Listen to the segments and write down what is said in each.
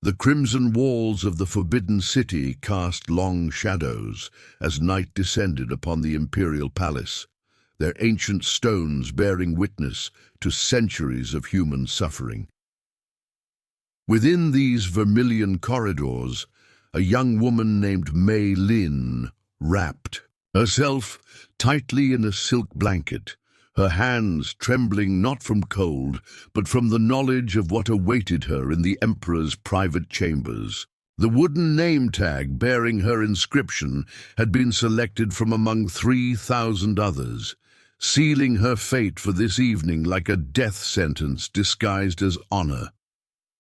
The crimson walls of the Forbidden City cast long shadows as night descended upon the Imperial Palace, their ancient stones bearing witness to centuries of human suffering. Within these vermilion corridors, a young woman named Mei Lin wrapped herself tightly in a silk blanket, her hands trembling not from cold, but from the knowledge of what awaited her in the Emperor's private chambers. The wooden name tag bearing her inscription had been selected from among 3,000 others, sealing her fate for this evening like a death sentence disguised as honor.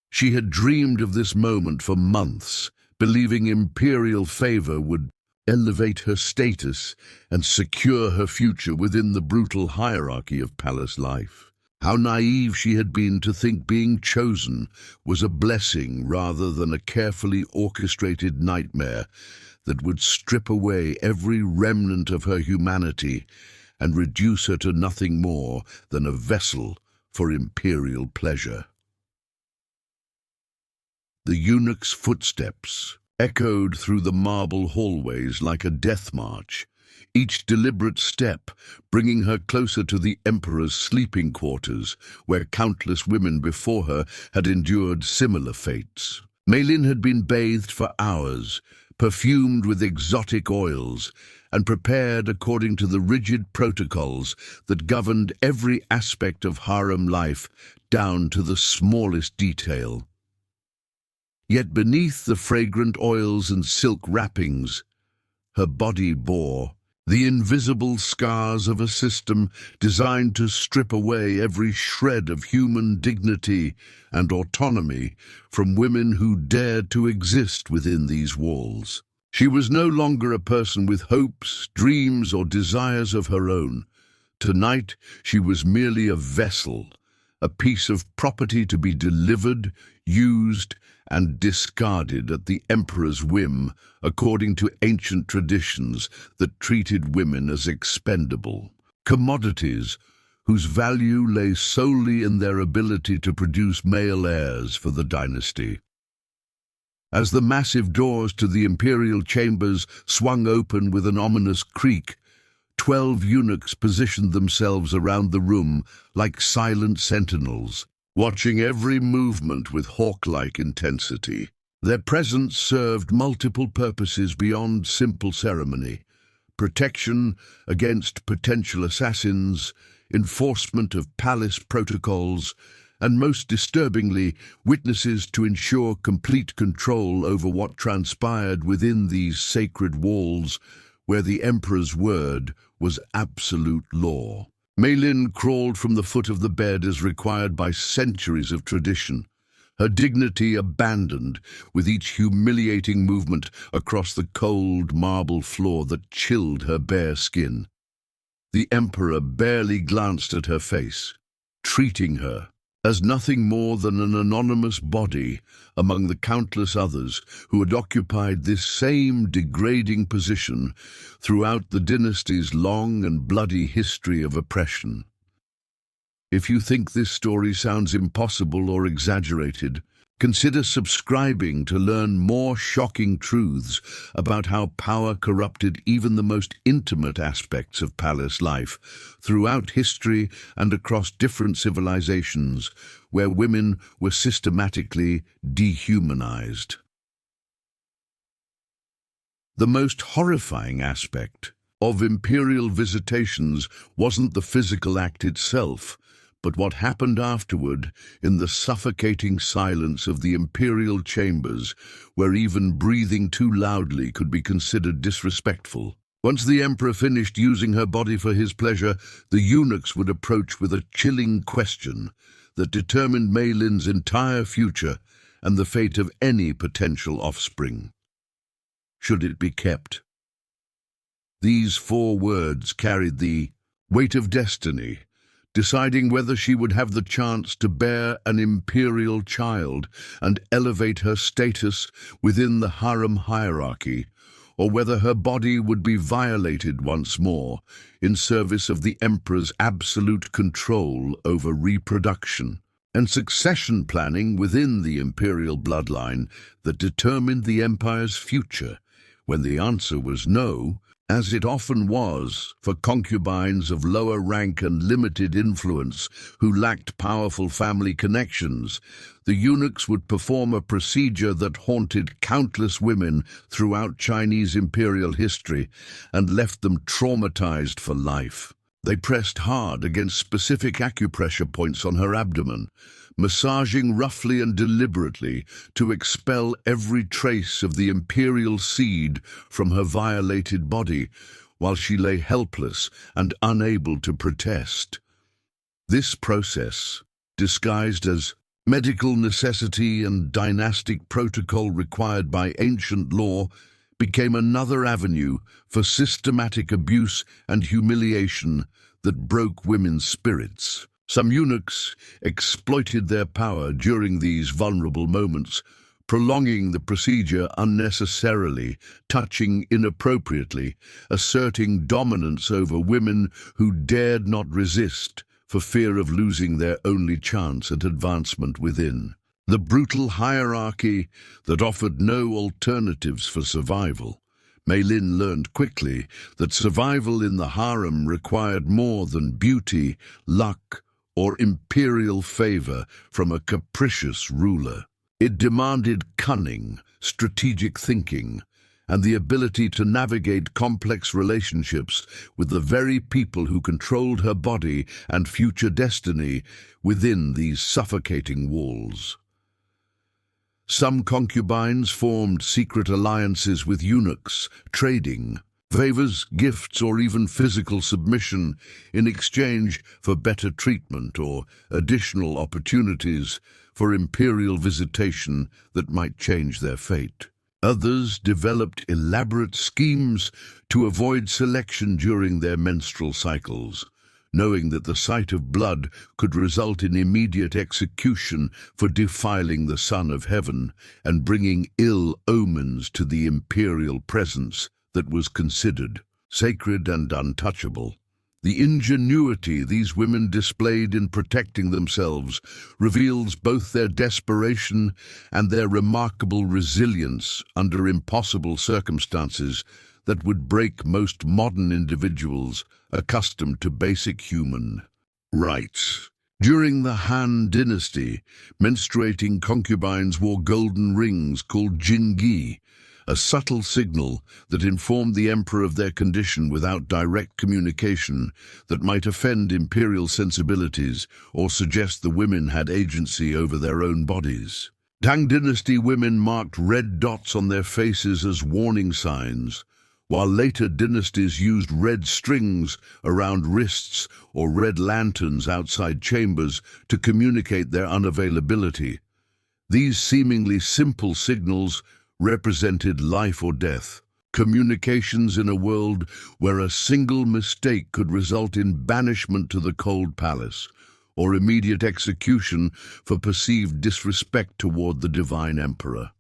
She had dreamed of this moment for months, believing imperial favor would elevate her status and secure her future within the brutal hierarchy of palace life. How naive she had been to think being chosen was a blessing rather than a carefully orchestrated nightmare that would strip away every remnant of her humanity and reduce her to nothing more than a vessel for imperial pleasure. The eunuch's footsteps echoed through the marble hallways like a death march, each deliberate step bringing her closer to the Emperor's sleeping quarters, where countless women before her had endured similar fates. Mei Lin had been bathed for hours, perfumed with exotic oils, and prepared according to the rigid protocols that governed every aspect of harem life down to the smallest detail. Yet beneath the fragrant oils and silk wrappings, her body bore the invisible scars of a system designed to strip away every shred of human dignity and autonomy from women who dared to exist within these walls. She was no longer a person with hopes, dreams, or desires of her own. Tonight, she was merely a vessel, a piece of property to be delivered, used, and discarded at the Emperor's whim, according to ancient traditions that treated women as expendable commodities whose value lay solely in their ability to produce male heirs for the dynasty. As the massive doors to the imperial chambers swung open with an ominous creak, 12 eunuchs positioned themselves around the room like silent sentinels, watching every movement with hawk-like intensity. Their presence served multiple purposes beyond simple ceremony: protection against potential assassins, enforcement of palace protocols, and most disturbingly, witnesses to ensure complete control over what transpired within these sacred walls where the Emperor's word was absolute law. Mei Lin crawled from the foot of the bed as required by centuries of tradition, her dignity abandoned with each humiliating movement across the cold marble floor that chilled her bare skin. The Emperor barely glanced at her face, treating her as nothing more than an anonymous body among the countless others who had occupied this same degrading position throughout the dynasty's long and bloody history of oppression. If you think this story sounds impossible or exaggerated, consider subscribing to learn more shocking truths about how power corrupted even the most intimate aspects of palace life throughout history and across different civilizations where women were systematically dehumanized. The most horrifying aspect of imperial visitations wasn't the physical act itself, but what happened afterward in the suffocating silence of the imperial chambers, where even breathing too loudly could be considered disrespectful. Once the Emperor finished using her body for his pleasure, the eunuchs would approach with a chilling question that determined Mei Lin's entire future and the fate of any potential offspring. Should it be kept? These 4 words carried the weight of destiny, deciding whether she would have the chance to bear an imperial child and elevate her status within the harem hierarchy, or whether her body would be violated once more in service of the Emperor's absolute control over reproduction. and succession planning within the imperial bloodline that determined the empire's future. When the answer was no, as it often was for concubines of lower rank and limited influence who lacked powerful family connections, the eunuchs would perform a procedure that haunted countless women throughout Chinese imperial history and left them traumatized for life. They pressed hard against specific acupressure points on her abdomen, massaging roughly and deliberately to expel every trace of the imperial seed from her violated body, while she lay helpless and unable to protest. This process, disguised as medical necessity and dynastic protocol required by ancient law, became another avenue for systematic abuse and humiliation that broke women's spirits. Some eunuchs exploited their power during these vulnerable moments, prolonging the procedure unnecessarily, touching inappropriately, asserting dominance over women who dared not resist for fear of losing their only chance at advancement within. The brutal hierarchy that offered no alternatives for survival. Mei Lin learned quickly that survival in the harem required more than beauty, luck, or imperial favor from a capricious ruler. It demanded cunning, strategic thinking, and the ability to navigate complex relationships with the very people who controlled her body and future destiny within these suffocating walls. Some concubines formed secret alliances with eunuchs, trading favors, gifts, or even physical submission in exchange for better treatment or additional opportunities for imperial visitation that might change their fate. Others developed elaborate schemes to avoid selection during their menstrual cycles, knowing that the sight of blood could result in immediate execution for defiling the Son of Heaven and bringing ill omens to the imperial presence that was considered sacred and untouchable. The ingenuity these women displayed in protecting themselves reveals both their desperation and their remarkable resilience under impossible circumstances that would break most modern individuals accustomed to basic human rights. During the Han Dynasty, menstruating concubines wore golden rings called jingi, a subtle signal that informed the emperor of their condition without direct communication that might offend imperial sensibilities or suggest the women had agency over their own bodies. Tang Dynasty women marked red dots on their faces as warning signs, while later dynasties used red strings around wrists or red lanterns outside chambers to communicate their unavailability. These seemingly simple signals represented life or death, communications in a world where a single mistake could result in banishment to the cold palace or immediate execution for perceived disrespect toward the divine emperor.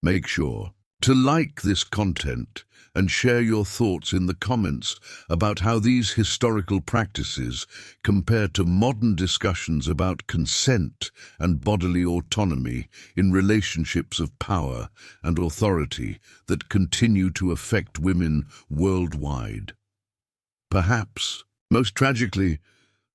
Make sure to like this content and share your thoughts in the comments about how these historical practices compare to modern discussions about consent and bodily autonomy in relationships of power and authority that continue to affect women worldwide. Perhaps, most tragically,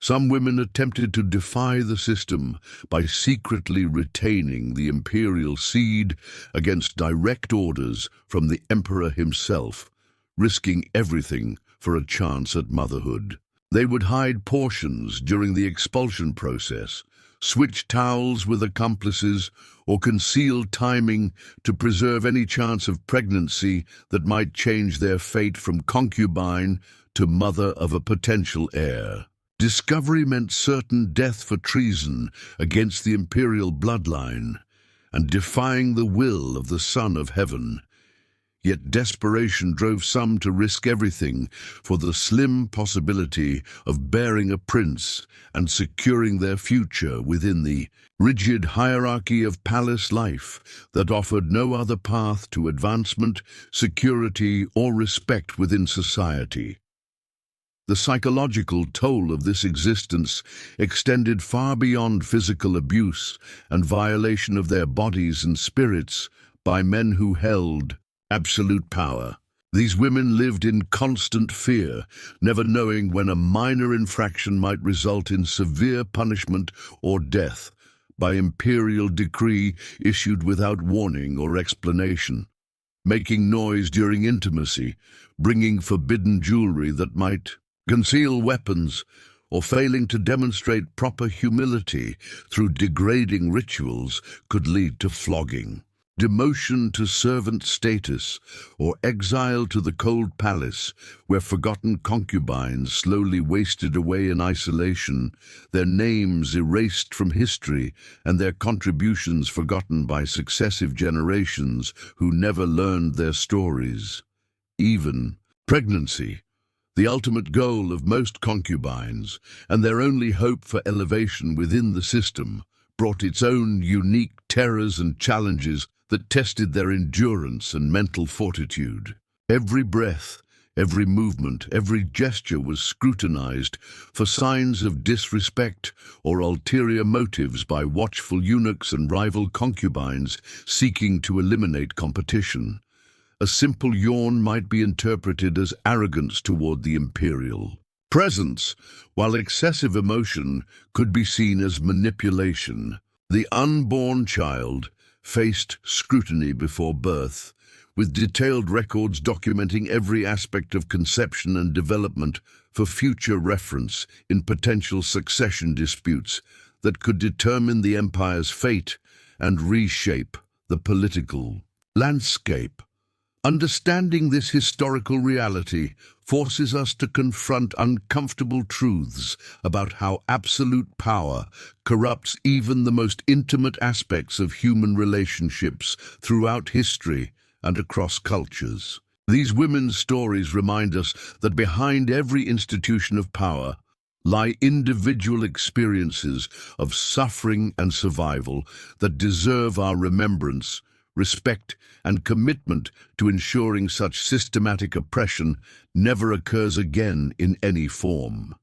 some women attempted to defy the system by secretly retaining the imperial seed against direct orders from the emperor himself, risking everything for a chance at motherhood. They would hide portions during the expulsion process, switch towels with accomplices, or conceal timing to preserve any chance of pregnancy that might change their fate from concubine to mother of a potential heir. Discovery meant certain death for treason against the imperial bloodline and defying the will of the Son of Heaven. Yet desperation drove some to risk everything for the slim possibility of bearing a prince and securing their future within the rigid hierarchy of palace life that offered no other path to advancement, security, or respect within society. The psychological toll of this existence extended far beyond physical abuse and violation of their bodies and spirits by men who held absolute power. These women lived in constant fear, never knowing when a minor infraction might result in severe punishment or death by imperial decree issued without warning or explanation. Making noise during intimacy, bringing forbidden jewelry that might conceal weapons, or failing to demonstrate proper humility through degrading rituals could lead to flogging, demotion to servant status, or exile to the cold palace where forgotten concubines slowly wasted away in isolation, their names erased from history and their contributions forgotten by successive generations who never learned their stories. Even pregnancy, the ultimate goal of most concubines, and their only hope for elevation within the system, brought its own unique terrors and challenges that tested their endurance and mental fortitude. Every breath, every movement, every gesture was scrutinized for signs of disrespect or ulterior motives by watchful eunuchs and rival concubines seeking to eliminate competition. A simple yawn might be interpreted as arrogance toward the imperial presence, while excessive emotion could be seen as manipulation. The unborn child faced scrutiny before birth, with detailed records documenting every aspect of conception and development for future reference in potential succession disputes that could determine the empire's fate and reshape the political landscape. Understanding this historical reality forces us to confront uncomfortable truths about how absolute power corrupts even the most intimate aspects of human relationships throughout history and across cultures. These women's stories remind us that behind every institution of power lie individual experiences of suffering and survival that deserve our remembrance, respect, and commitment to ensuring such systematic oppression never occurs again in any form.